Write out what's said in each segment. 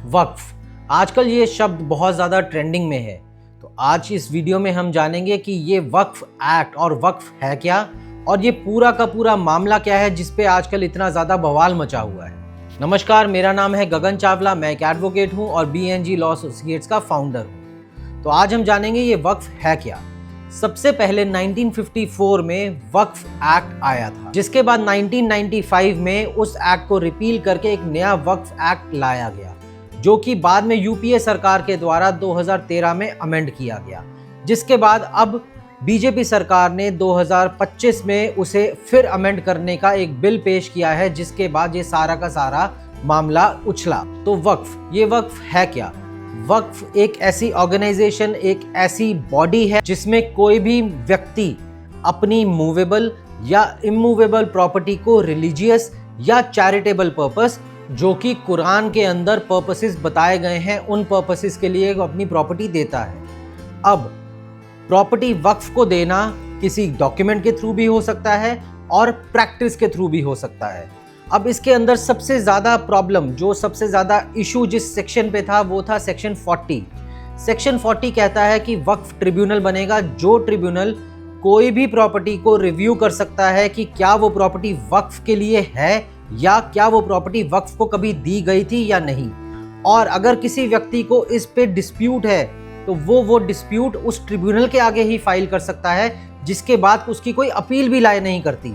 वक्फ, आजकल ये शब्द बहुत ज़्यादा ट्रेंडिंग में है। तो आज इस वीडियो में हम जानेंगे कि ये वक्फ एक्ट और वक्फ है क्या, और ये पूरा का पूरा मामला क्या है जिस पे आजकल इतना ज़्यादा बवाल मचा हुआ है। नमस्कार, मेरा नाम है गगन चावला, मैं एक एडवोकेट हूँ और BNG लॉ एसोसिएट्स का फाउंडर हूँ। तो आज हम जानेंगे ये वक्फ है क्या। सबसे पहले 1954 में वक्फ एक्ट आया था, जिसके बाद 1995 में उस एक्ट को रिपील करके एक नया वक्फ एक्ट लाया गया, जो कि बाद में UPA सरकार के द्वारा 2013 में अमेंड किया गया। जिसके बाद अब BJP सरकार ने 2025 में उसे फिर अमेंड करने का एक बिल पेश किया है, जिसके बाद ये सारा का सारा मामला उछला। तो ये वक्फ है क्या? वक्फ एक ऐसी ऑर्गेनाइजेशन, एक ऐसी बॉडी है जिसमें कोई भी व्यक्ति अपनी मूवेबल या इमूवेबल प्रॉपर्टी को रिलीजियस या चैरिटेबल पर्पस, जो कि कुरान के अंदर पर्पसेस बताए गए हैं, उन पर्पसेस के लिए अपनी प्रॉपर्टी देता है। अब प्रॉपर्टी वक्फ को देना किसी डॉक्यूमेंट के थ्रू भी हो सकता है और प्रैक्टिस के थ्रू भी हो सकता है। अब इसके अंदर सबसे ज़्यादा प्रॉब्लम, जो सबसे ज़्यादा इशू जिस सेक्शन पे था, वो था सेक्शन 40। सेक्शन 40 कहता है कि वक्फ ट्रिब्यूनल बनेगा, जो ट्रिब्यूनल कोई भी प्रॉपर्टी को रिव्यू कर सकता है कि क्या वो प्रॉपर्टी वक्फ के लिए है या क्या वो प्रॉपर्टी वक्फ को कभी दी गई थी या नहीं। और अगर किसी व्यक्ति को इस पे डिस्प्यूट है तो वो डिस्प्यूट उस ट्रिब्यूनल के आगे ही फाइल कर सकता है, जिसके बाद उसकी कोई अपील भी लाए नहीं करती।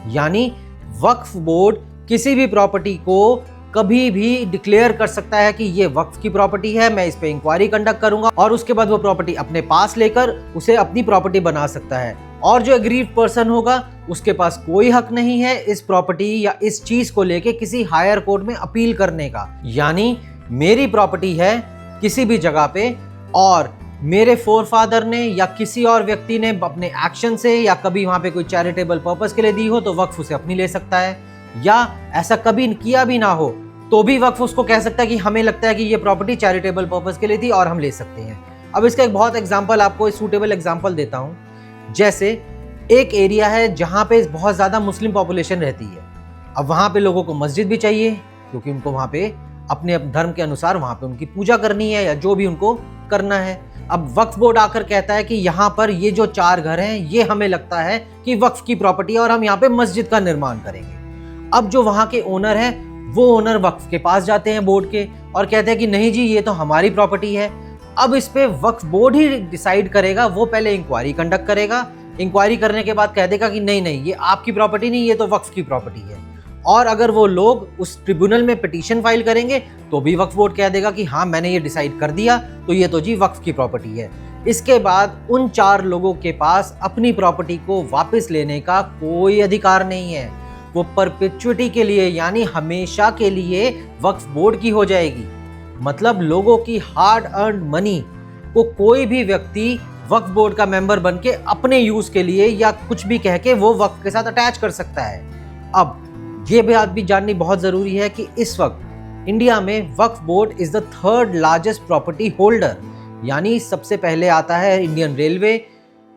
यानी वक्फ बोर्ड किसी भी प्रॉपर्टी को कभी भी डिक्लेयर कर सकता है कि ये वक्फ की प्रॉपर्टी है, मैं इस पे इंक्वायरी कंडक्ट करूंगा, और उसके बाद वो प्रॉपर्टी अपने पास लेकर उसे अपनी प्रॉपर्टी बना सकता है। और जो एग्रीव्ड पर्सन होगा उसके पास कोई हक नहीं है इस प्रॉपर्टी या इस चीज को लेके किसी हायर कोर्ट में अपील करने का। यानी मेरी प्रॉपर्टी है किसी भी जगह पे, और मेरे फोरफादर ने या किसी और व्यक्ति ने अपने एक्शन से या कभी वहां पे कोई चैरिटेबल पर्पस के लिए दी हो तो वक्फ उसे अपनी ले सकता है, या ऐसा कभी किया भी ना हो तो भी वक्फ उसको कह सकता है कि हमें लगता है कि ये प्रॉपर्टी चैरिटेबल पर्पस के लिए थी और हम ले सकते हैं। अब इसका एक बहुत एग्जांपल, आपको सूटेबल एग्जांपल देता हूं। जैसे एक एरिया है जहां पे बहुत ज़्यादा मुस्लिम पॉपुलेशन रहती है। अब वहां पे लोगों को मस्जिद भी चाहिए, क्योंकि उनको वहां पे अपने धर्म के अनुसार वहां पे उनकी पूजा करनी है या जो भी उनको करना है। अब वक्फ बोर्ड आकर कहता है कि यहाँ पर ये जो 4 घर हैं ये हमें लगता है कि वक्फ की प्रॉपर्टी है और हम यहाँ पे मस्जिद का निर्माण करेंगे। अब जो वहाँ के ओनर है वो ओनर वक्फ के पास जाते हैं बोर्ड के और कहते हैं कि नहीं जी, ये तो हमारी प्रॉपर्टी है। अब इस पे वक्फ बोर्ड ही डिसाइड करेगा, वो पहले इंक्वायरी कंडक्ट करेगा। इंक्वायरी करने के बाद कह देगा कि नहीं ये आपकी प्रॉपर्टी नहीं, ये तो वक्फ की प्रॉपर्टी है। और अगर वो लोग उस ट्रिब्यूनल में पिटीशन फाइल करेंगे तो भी वक्फ बोर्ड कह देगा कि हाँ मैंने ये डिसाइड कर दिया, तो ये तो जी वक्फ की प्रॉपर्टी है। इसके बाद उन 4 लोगों के पास अपनी प्रॉपर्टी को वापस लेने का कोई अधिकार नहीं है। वो परपेचुइटी के लिए, यानी हमेशा के लिए वक्फ बोर्ड की हो जाएगी। मतलब लोगों की हार्ड अर्न मनी को कोई भी व्यक्ति वक्फ बोर्ड का मेंबर बन के अपने यूज के लिए या कुछ भी कह के वो वक्फ के साथ अटैच कर सकता है। अब ये बात भी जाननी बहुत ज़रूरी है कि इस वक्त इंडिया में वक्फ board is the 3rd largest property holder. यानी सबसे पहले आता है इंडियन रेलवे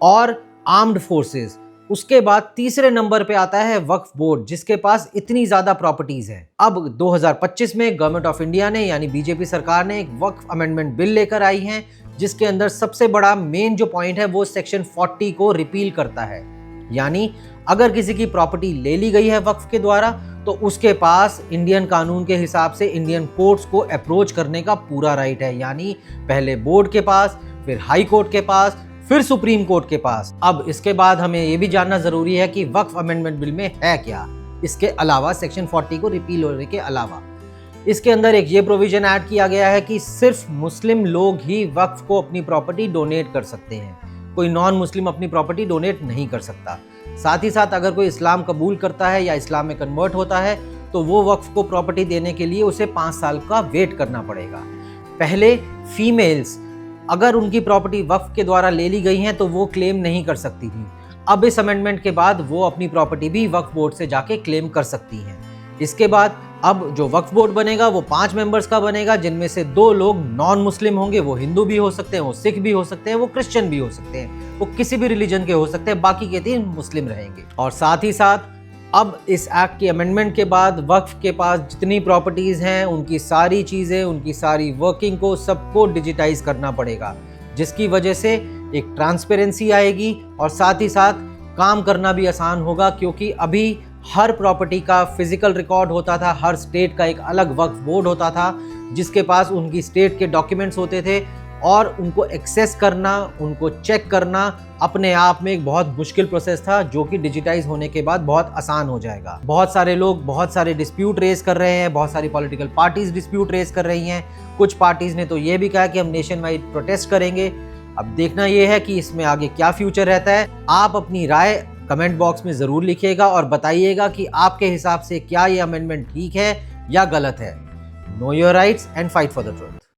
और आर्म्ड फोर्सेस, उसके बाद तीसरे नंबर पे आता है वक्फ बोर्ड, जिसके पास इतनी ज़्यादा प्रॉपर्टीज़ हैं। अब 2025 में गवर्नमेंट ऑफ इंडिया ने यानी BJP सरकार ने एक वक्फ अमेंडमेंट बिल लेकर आई है, जिसके अंदर सबसे बड़ा मेन जो पॉइंट है वो सेक्शन 40 को रिपील करता है। यानी अगर किसी की प्रॉपर्टी ले ली गई है वक्फ के द्वारा तो उसके पास इंडियन कानून के हिसाब से इंडियन कोर्ट्स को अप्रोच करने का पूरा राइट है। यानी पहले बोर्ड के पास, फिर हाई कोर्ट के पास, फिर सुप्रीम कोर्ट के पास। अब इसके बाद हमें यह भी जानना जरूरी है कि वक्फ अमेंडमेंट बिल में है क्या। इसके अलावा सेक्शन 40 को रिपील होने के अलावा इसके अंदर एक ये प्रोविजन ऐड किया गया है कि सिर्फ मुस्लिम लोग ही वक्फ को अपनी प्रॉपर्टी डोनेट कर सकते हैं, कोई नॉन मुस्लिम अपनी प्रॉपर्टी डोनेट नहीं कर सकता। साथ ही साथ अगर कोई इस्लाम कबूल करता है या इस्लाम में कन्वर्ट होता है तो वो वक्फ को प्रॉपर्टी देने के लिए उसे 5 साल का वेट करना पड़ेगा। पहले फीमेल्स अगर उनकी प्रॉपर्टी वक्फ के द्वारा ले ली गई हैं तो वो क्लेम नहीं कर सकती थी। अब इस अमेंडमेंट के बाद वो अपनी प्रॉपर्टी भी वक्फ बोर्ड से जाके क्लेम कर सकती हैं। इसके बाद अब जो वक्फ बोर्ड बनेगा वो 5 मेंबर्स का बनेगा, जिनमें से 2 लोग नॉन मुस्लिम होंगे। वो हिंदू भी हो सकते हैं, वो सिख भी हो सकते हैं, वो क्रिश्चियन भी हो सकते हैं, वो किसी भी रिलीजन के हो सकते हैं। बाकी के 3 मुस्लिम रहेंगे। और साथ ही साथ अब इस एक्ट के अमेंडमेंट के बाद वक्फ के पास जितनी प्रॉपर्टीज़ हैं, उनकी सारी चीज़ें, उनकी सारी वर्किंग को सबको डिजिटाइज करना पड़ेगा, जिसकी वजह से एक ट्रांसपेरेंसी आएगी और साथ ही साथ काम करना भी आसान होगा, क्योंकि अभी हर प्रॉपर्टी का फिजिकल रिकॉर्ड होता था, हर स्टेट का एक अलग वक्फ बोर्ड होता था जिसके पास उनकी स्टेट के डॉक्यूमेंट्स होते थे और उनको एक्सेस करना, उनको चेक करना अपने आप में एक बहुत मुश्किल प्रोसेस था, जो कि डिजिटाइज होने के बाद बहुत आसान हो जाएगा। बहुत सारे लोग बहुत सारे डिस्प्यूट रेज कर रहे हैं, बहुत सारी पॉलिटिकल पार्टीज डिस्प्यूट रेज कर रही हैं। कुछ पार्टीज ने तो ये भी कहा कि हम नेशन वाइड प्रोटेस्ट करेंगे। अब देखना यह है कि इसमें आगे क्या फ्यूचर रहता है। आप अपनी राय कमेंट बॉक्स में ज़रूर लिखिएगा और बताइएगा कि आपके हिसाब से क्या ये अमेंडमेंट ठीक है या गलत है। Know your rights and fight for the truth.